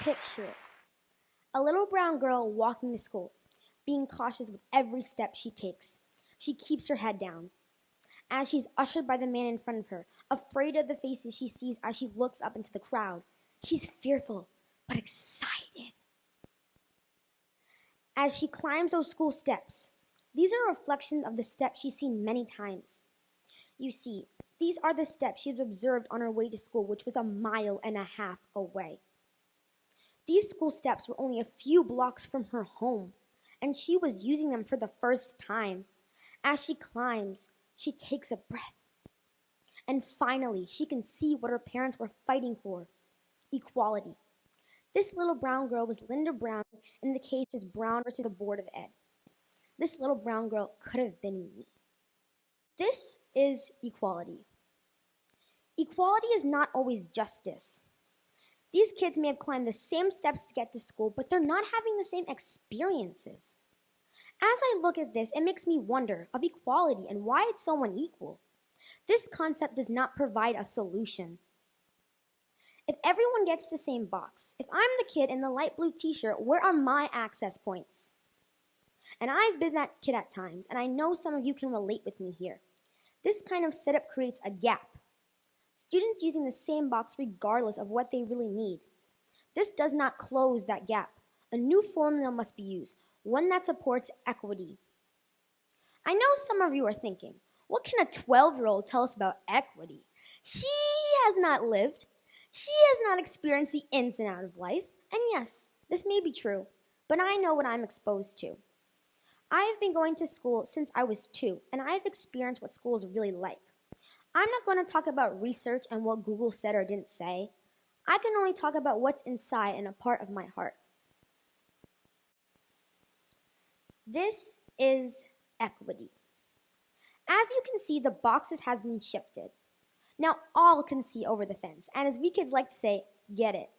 Picture it. A little brown girl walking to school, being cautious with every step she takes. She keeps her head down. As she's ushered by the man in front of her, afraid of the faces she sees as she looks up into the crowd, she's fearful but excited. As she climbs those school steps, these are reflections of the steps she's seen many times. You see, these are the steps she's observed on her way to school, which was 1.5 miles away. These school steps were only a few blocks from her home, and she was using them for the first time. As she climbs, she takes a breath. And finally, she can see what her parents were fighting for: equality. This little brown girl was Linda Brown, in the case is Brown versus the Board of Ed. This little brown girl could have been me. This is equality. Equality is not always justice. These kids may have climbed the same steps to get to school, but they're not having the same experiences. As I look at this, it makes me wonder of equality and why it's so unequal. This concept does not provide a solution. If everyone gets the same box, if I'm the kid in the light blue t-shirt, where are my access points? And I've been that kid at times, and I know some of you can relate with me here. This kind of setup creates a gap. Students using the same box regardless of what they really need. This does not close that gap. A new formula must be used, one that supports equity. I know some of you are thinking, what can a 12-year-old tell us about equity? She has not lived. She has not experienced the ins and outs of life. And yes, this may be true, but I know what I'm exposed to. I have been going to school since I was 2, and I have experienced what school is really like. I'm not going to talk about research and what Google said or didn't say. I can only talk about what's inside and a part of my heart. This is equity. As you can see, the boxes has been shifted. Now all can see over the fence, and as we kids like to say, get it.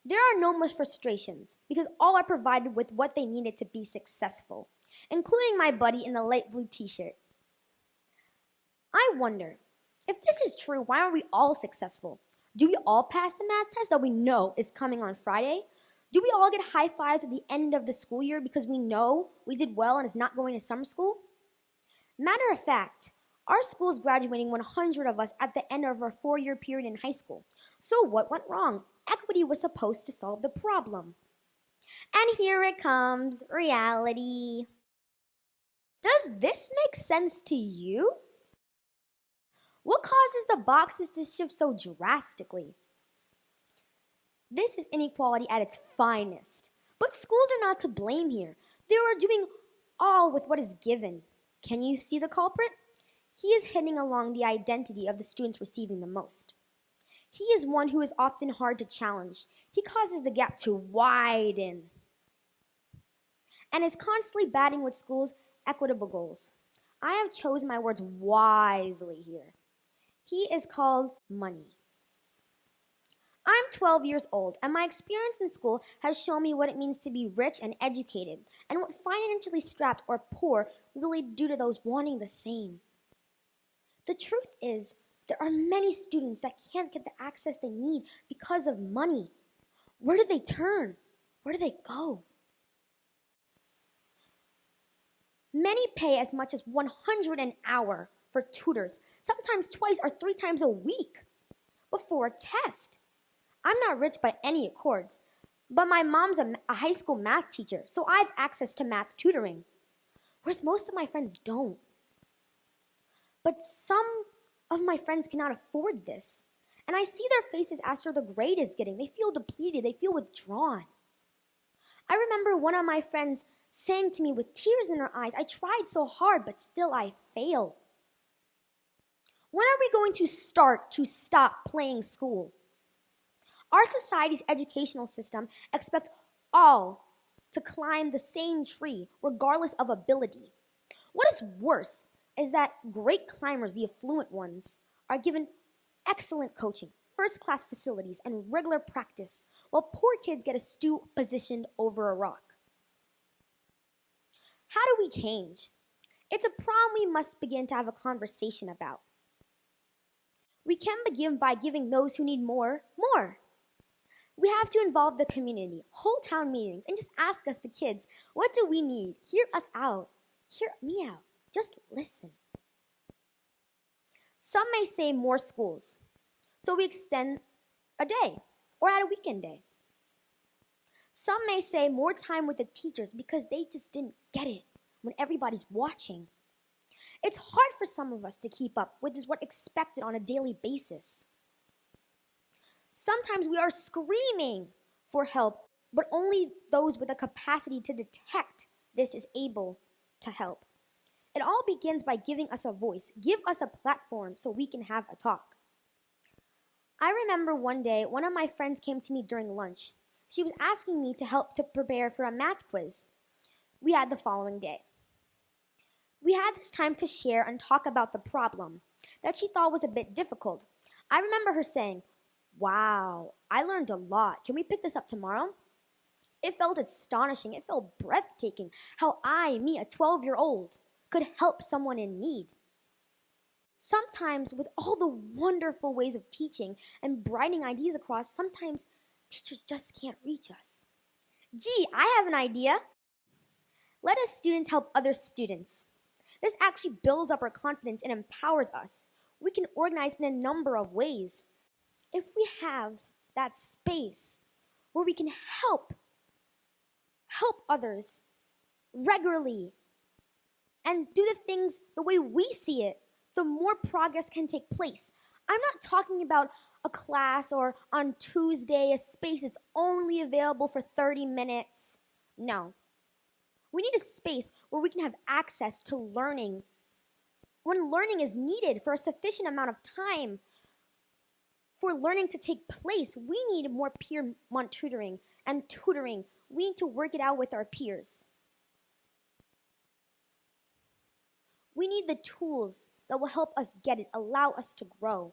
There are no more frustrations because all are provided with what they needed to be successful, including my buddy in the light blue t-shirt. I wonder, if this is true, why aren't we all successful? Do we all pass the math test that we know is coming on Friday? Do we all get high fives at the end of the school year because we know we did well and is not going to summer school? Matter of fact, our school is graduating 100 of us at the end of our 4-year period in high school. So what went wrong? Equity was supposed to solve the problem. And here it comes, reality. Does this make sense to you? What causes the boxes to shift so drastically? This is inequality at its finest. But schools are not to blame here. They are doing all with what is given. Can you see the culprit? He is hitting along the identity of the students receiving the most. He is one who is often hard to challenge. He causes the gap to widen and is constantly batting with schools' equitable goals. I have chosen my words wisely here. He is called money. I'm 12 years old, and my experience in school has shown me what it means to be rich and educated, and what financially strapped or poor really do to those wanting the same. The truth is, there are many students that can't get the access they need because of money. Where do they turn? Where do they go? Many pay as much as $100 an hour for tutors, sometimes twice or 3 times a week, before a test. I'm not rich by any accords, but my mom's a high school math teacher, so I have access to math tutoring, whereas most of my friends don't. But some of my friends cannot afford this, and I see their faces after the grade is getting. They feel depleted, they feel withdrawn. I remember one of my friends saying to me with tears in her eyes, I tried so hard, but still I failed. When are we going to stop playing school? Our society's educational system expects all to climb the same tree, regardless of ability. What is worse is that great climbers, the affluent ones, are given excellent coaching, first-class facilities, and regular practice, while poor kids get a stool positioned over a rock. How do we change? It's a problem we must begin to have a conversation about. We can begin by giving those who need more, more. We have to involve the community, hold town meetings, and just ask us, the kids, what do we need? Hear us out. Hear me out. Just listen. Some may say more schools, so we extend a day or add a weekend day. Some may say more time with the teachers because they just didn't get it when everybody's watching. It's hard for some of us to keep up with what's expected on a daily basis. Sometimes we are screaming for help, but only those with the capacity to detect this is able to help. It all begins by giving us a voice, give us a platform so we can have a talk. I remember one day, one of my friends came to me during lunch. She was asking me to help to prepare for a math quiz we had the following day. We had this time to share and talk about the problem that she thought was a bit difficult. I remember her saying, "Wow, I learned a lot. Can we pick this up tomorrow?" It felt astonishing. It felt breathtaking how me, a 12-year-old, could help someone in need. Sometimes, with all the wonderful ways of teaching and brightening ideas across, sometimes teachers just can't reach us. Gee, I have an idea. Let us students help other students. This actually builds up our confidence and empowers us. We can organize in a number of ways. If we have that space where we can help others regularly and do the things the way we see it, the more progress can take place. I'm not talking about a class or on Tuesday, a space that's only available for 30 minutes. No. We need a space where we can have access to learning when learning is needed for a sufficient amount of time. For learning to take place, we need more peer tutoring and tutoring. We need to work it out with our peers. We need the tools that will help us get it, allow us to grow.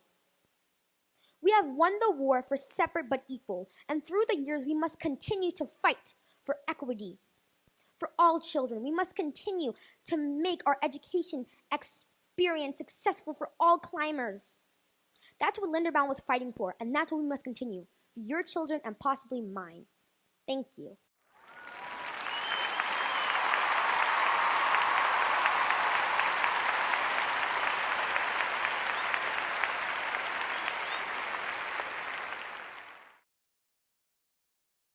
We have won the war for separate but equal, and through the years we must continue to fight for equity for all children. We must continue to make our education experience successful for all climbers. That's what Linderbaum was fighting for, and that's what we must continue for your children and possibly mine. Thank you.